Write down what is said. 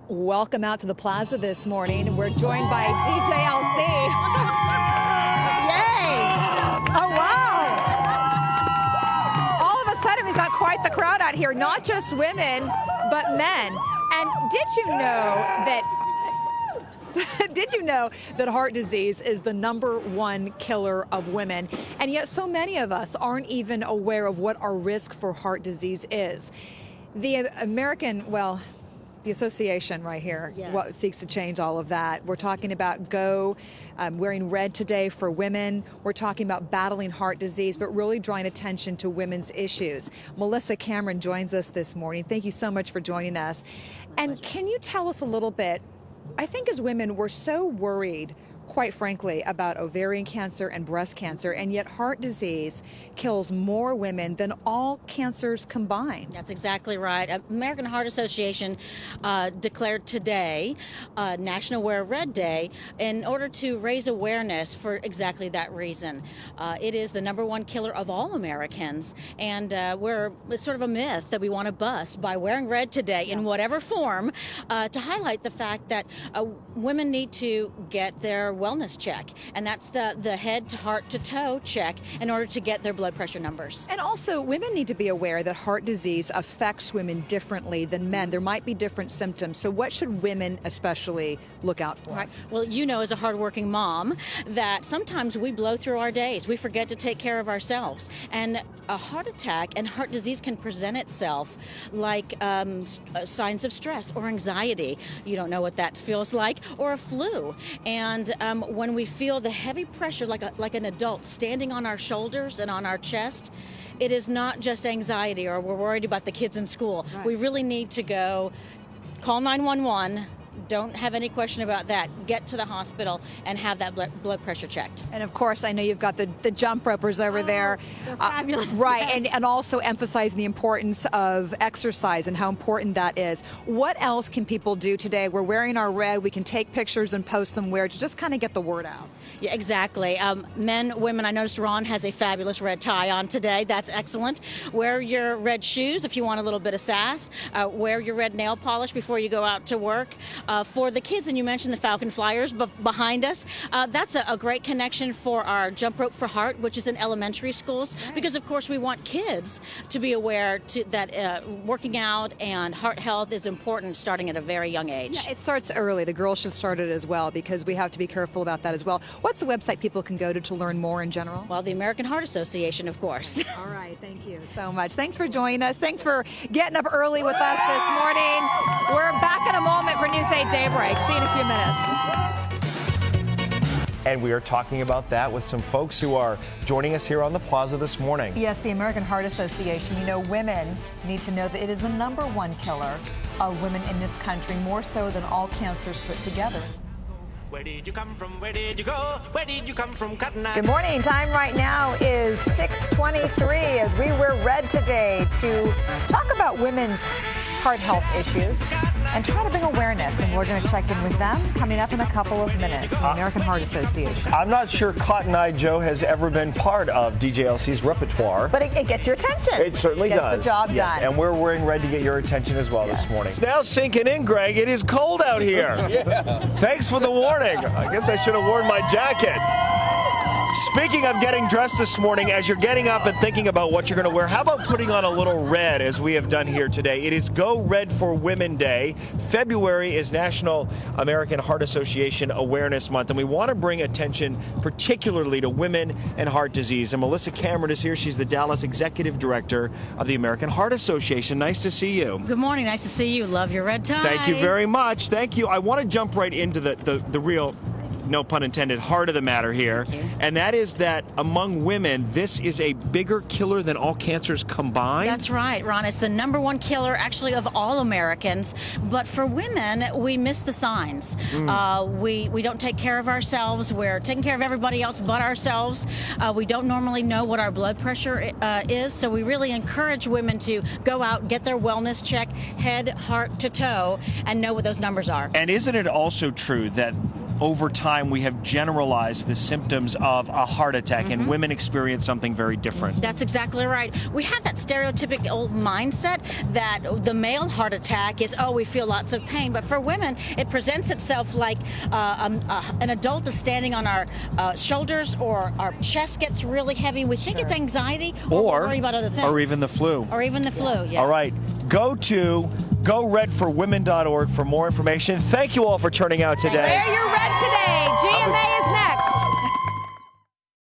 Welcome out to the plaza this morning. We're joined by DJLC. Yay! Oh, wow! All of a sudden, we've got quite the crowd out here, not just women, but men. And did you know that heart disease is the #1 killer of women? And yet so many of us aren't even aware of what our risk for heart disease is. The the association right here, yes, seeks to change all of that. We're talking about wearing red today for women. We're talking about battling heart disease, but really drawing attention to women's issues. Melissa Cameron joins us this morning. Thank you so much for joining us. And can you tell us a little bit, I think as women, we're so worried, quite frankly, about ovarian cancer and breast cancer, and yet heart disease kills more women than all cancers combined. That's exactly right. American Heart Association declared today National Wear Red Day in order to raise awareness for exactly that reason. It is the #1 killer of all Americans, and it's sort of a myth that we want to bust by wearing red today in whatever form to highlight the fact that women need to get their wellness check, and that's the head to heart to toe check in order to get their blood pressure numbers. And also, women need to be aware that heart disease affects women differently than men. There might be different symptoms. So what should women especially look out for? Right. Well, you know, as a hardworking mom, that sometimes we blow through our days. We forget to take care of ourselves. And a heart attack and heart disease can present itself like signs of stress or anxiety. You don't know what that feels like, or a flu. And when we feel the heavy pressure like an adult standing on our shoulders and on our chest, it is not just anxiety or we're worried about the kids in school. Right. We really need to go call 911. Don't have any question about that. Get to the hospital and have that blood pressure checked. And of course, I know you've got the jump ropers over there. They're fabulous. Right, yes. and also emphasizing the importance of exercise and how important that is. What else can people do today? We're wearing our red. We can take pictures and post them where to just kind of get the word out. Yeah, exactly. Men, women, I noticed Ron has a fabulous red tie on today. That's excellent. Wear your red shoes if you want a little bit of sass. Wear your red nail polish before you go out to work. For the kids, and you mentioned the Falcon Flyers behind us, that's a great connection for our Jump Rope for Heart, which is in elementary schools, right, because of course we want kids to be aware that working out and heart health is important starting at a very young age. Yeah, it starts early. The girls should start it as well, because we have to be careful about that as well. What's the website people can go to learn more in general? Well, the American Heart Association, of course. All right, thank you so much. Thanks for joining us. Thanks for getting up early with us this morning. We're back in a moment for News 8 Daybreak. See you in a few minutes. And we are talking about that with some folks who are joining us here on the plaza this morning. Yes, the American Heart Association. You know, women need to know that it is the #1 killer of women in this country, more so than all cancers put together. Where did you come from? Where did you go? Where did you come from, Cotton Eye? Good morning. Time right now is 6:23 as we wear red today to talk about women's heart health issues and try to bring awareness. And we're going to check in with them coming up in a couple of minutes. The American Heart Association. I'm not sure Cotton Eye Joe has ever been part of DJLC's repertoire. But it gets your attention. It certainly does. Gets the job done. And we're wearing red to get your attention as well this morning. It's now sinking in, Greg. It is cold out here. Thanks for the warning. I guess I should have worn my jacket. Speaking of getting dressed this morning, as you're getting up and thinking about what you're going to wear, how about putting on a little red as we have done here today? It is Go Red for Women Day. February is National American Heart Association Awareness Month, and we want to bring attention particularly to women and heart disease. And Melissa Cameron is here. She's the Dallas Executive Director of the American Heart Association. Nice to see you. Good morning. Nice to see you. Love your red tie. Thank you very much. Thank you. I want to jump right into the real, no pun intended, heart of the matter here. And that is that among women, this is a bigger killer than all cancers combined. That's right, Ron. It's the #1 killer, actually, of all Americans. But for women, we miss the signs. We don't take care of ourselves. We're taking care of everybody else but ourselves. We don't normally know what our blood pressure is. So we really encourage women to go out, get their wellness check, head, heart to toe, and know what those numbers are. And isn't it also true that over time we have generalized the symptoms of a heart attack, and women experience something very different. That's exactly right. We have that stereotypical old mindset that the male heart attack is, oh, we feel lots of pain. But for women, it presents itself like an adult is standing on our shoulders, or our chest gets really heavy. We think it's anxiety, or we worry about other things. Or even the flu. Or even the flu, yeah. All right. Go to GoRedForWomen.org for more information. Thank you all for turning out today. Wear your red today. GMA is